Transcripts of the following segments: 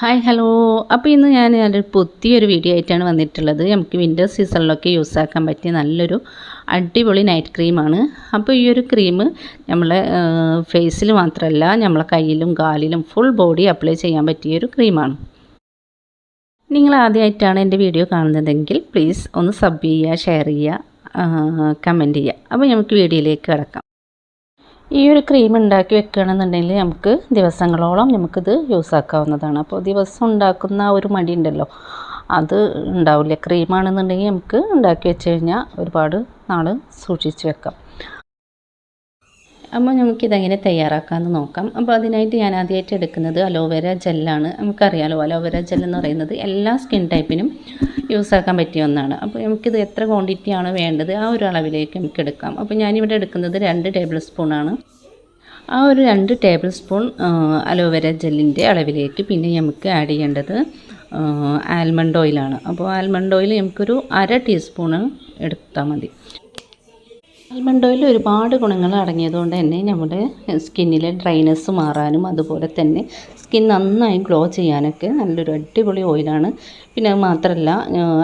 Hi hello. അപ്പോൾ ഇന്ന് ഞാനൊരു പുതിയൊരു വീഡിയോ ആയിട്ടാണ് വന്നിട്ടുള്ളത്. നമുക്ക് വിൻ്റർ സീസണിലൊക്കെ യൂസ് ആക്കാൻ പറ്റിയ നല്ലൊരു അടിപൊളി നൈറ്റ് ക്രീമാണ്. അപ്പോൾ ഈ ഒരു ക്രീം നമ്മളെ ഫേസിൽ മാത്രമല്ല നമ്മളെ കയ്യിലും കാലിലും ഫുൾ ബോഡി അപ്ലൈ ചെയ്യാൻ പറ്റിയൊരു ക്രീമാണ്. നിങ്ങൾ ആദ്യമായിട്ടാണ് എൻ്റെ വീഡിയോ കാണുന്നതെങ്കിൽ പ്ലീസ് ഒന്ന് സബ് ചെയ്യുക, ഷെയർ ചെയ്യുക, കമൻറ്റ് ചെയ്യുക. അപ്പോൾ നമുക്ക് വീഡിയോയിലേക്ക് കിടക്കാം. ഈ ഒരു ക്രീം ഉണ്ടാക്കി വെക്കുകയാണെന്നുണ്ടെങ്കിൽ നമുക്ക് ദിവസങ്ങളോളം നമുക്കിത് യൂസ് ആക്കാവുന്നതാണ്. അപ്പോൾ ദിവസം ഉണ്ടാക്കുന്ന ഒരു മടി ഉണ്ടല്ലോ, അത് ഉണ്ടാവില്ല. ക്രീമാണെന്നുണ്ടെങ്കിൽ നമുക്ക് ഉണ്ടാക്കി വെച്ച് കഴിഞ്ഞാൽ ഒരുപാട് നാൾ സൂക്ഷിച്ച് വെക്കാം. അപ്പോൾ നമുക്കിതെങ്ങനെ തയ്യാറാക്കാമെന്ന് നോക്കാം. അപ്പോൾ അതിനായിട്ട് ഞാൻ ആദ്യമായിട്ട് എടുക്കുന്നത് അലോവേര ജെല്ലാണ്. നമുക്കറിയാലോ അലോവേര ജെൽ എന്ന് പറയുന്നത് എല്ലാ സ്കിൻ ടൈപ്പിനും യൂസ് ആക്കാൻ പറ്റിയ ഒന്നാണ്. അപ്പോൾ നമുക്കിത് എത്ര ക്വാണ്ടിറ്റിയാണ് വേണ്ടത് ആ ഒരു അളവിലേക്ക് നമുക്ക് എടുക്കാം. അപ്പോൾ ഞാനിവിടെ എടുക്കുന്നത് 2 ടേബിൾ സ്പൂണാണ്. ആ ഒരു 2 ടേബിൾ സ്പൂൺ അലോവേര ജെല്ലിൻ്റെ അളവിലേക്ക് പിന്നെ നമുക്ക് ആഡ് ചെയ്യേണ്ടത് ആൽമണ്ട് ഓയിലാണ്. അപ്പോൾ ആൽമണ്ട് ഓയിൽ നമുക്കൊരു 1/2 ടീസ്പൂണ് എടുത്താൽ മതി. ആൽമണ്ട് ഓയിൽ ഒരുപാട് ഗുണങ്ങൾ അടങ്ങിയതുകൊണ്ട് തന്നെ നമ്മുടെ സ്കിന്നിലെ ഡ്രൈനെസ് മാറാനും അതുപോലെ തന്നെ സ്കിൻ നന്നായി ഗ്ലോ ചെയ്യാനൊക്കെ നല്ലൊരു അടിപൊളി ഓയിലാണ്. പിന്നെ അത് മാത്രമല്ല,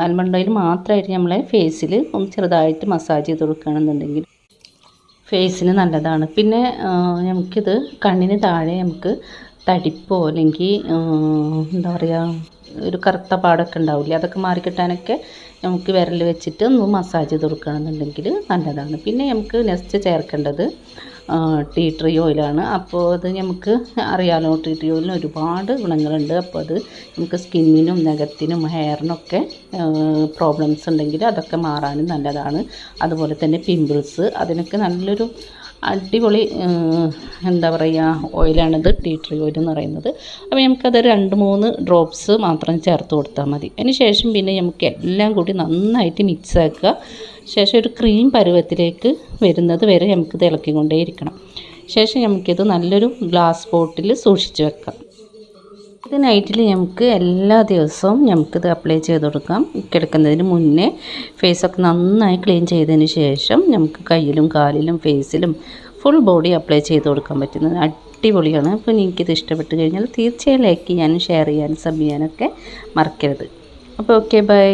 ആൽമണ്ട് ഓയിൽ മാത്രമായിട്ട് നമ്മളെ ഫേസിൽ ഒന്ന് ചെറുതായിട്ട് മസാജ് ചെയ്ത് കൊടുക്കുകയാണെന്നുണ്ടെങ്കിൽ ഫേസിന് നല്ലതാണ്. പിന്നെ നമുക്കിത് കണ്ണിന് താഴെ നമുക്ക് തടിപ്പോ അല്ലെങ്കിൽ എന്താ പറയുക, ഒരു കറുത്ത പാടൊക്കെ ഉണ്ടാവില്ലേ, അതൊക്കെ മാറിക്കിട്ടാനൊക്കെ നമുക്ക് വിരൽ വെച്ചിട്ട് ഒന്ന് മസാജ് ചെയ്ത് കൊടുക്കുകയാണെന്നുണ്ടെങ്കിൽ നല്ലതാണ്. പിന്നെ നമുക്ക് നെക്സ്റ്റ് ചേർക്കേണ്ടത് ടീ ട്രീ ഓയിലാണ്. അപ്പോൾ അത് നമുക്ക് അറിയാലോ, ടീ ട്രീ ഓയിലിന് ഒരുപാട് ഗുണങ്ങളുണ്ട്. അപ്പോൾ അത് നമുക്ക് സ്കിന്നിനും നഖത്തിനും ഹെയറിനൊക്കെ പ്രോബ്ലംസ് ഉണ്ടെങ്കിൽ അതൊക്കെ മാറാനും നല്ലതാണ്. അതുപോലെ തന്നെ പിമ്പിൾസ്, അതിനൊക്കെ നല്ലൊരു അടിപൊളി എന്താ പറയുക ഓയിലാണിത്, ടീ ട്രീ ഓയിൽ എന്ന് പറയുന്നത്. അപ്പോൾ നമുക്കത് 2-3 ഡ്രോപ്സ് മാത്രം ചേർത്ത് കൊടുത്താൽ മതി. അതിന് ശേഷം പിന്നെ നമുക്ക് എല്ലാം കൂടി നന്നായിട്ട് മിക്സ് ആക്കുക. ശേഷം ഒരു ക്രീം പരുവത്തിലേക്ക് വരുന്നത് വരെ നമുക്കിത് ഇളക്കിക്കൊണ്ടേയിരിക്കണം. ശേഷം നമുക്കിത് നല്ലൊരു ഗ്ലാസ് ബോട്ടിൽ സൂക്ഷിച്ച് വെക്കാം. ഇത് നൈറ്റിൽ നമുക്ക് എല്ലാ ദിവസവും നമുക്കിത് അപ്ലൈ ചെയ്ത് കൊടുക്കാം. കിടക്കുന്നതിന് മുന്നേ ഫേസൊക്കെ നന്നായി ക്ലീൻ ചെയ്തതിന് ശേഷം നമുക്ക് കയ്യിലും കാലിലും ഫേസിലും ഫുൾ ബോഡി അപ്ലൈ ചെയ്ത് കൊടുക്കാൻ പറ്റുന്നത് അടിപൊളിയാണ്. അപ്പോൾ എനിക്കിത് ഇഷ്ടപ്പെട്ട് കഴിഞ്ഞാൽ തീർച്ചയായും ലൈക്ക് ചെയ്യാനും ഷെയർ ചെയ്യാനും സബ് ചെയ്യാനൊക്കെ മറക്കരുത്. അപ്പോൾ ഓക്കെ, ബൈ.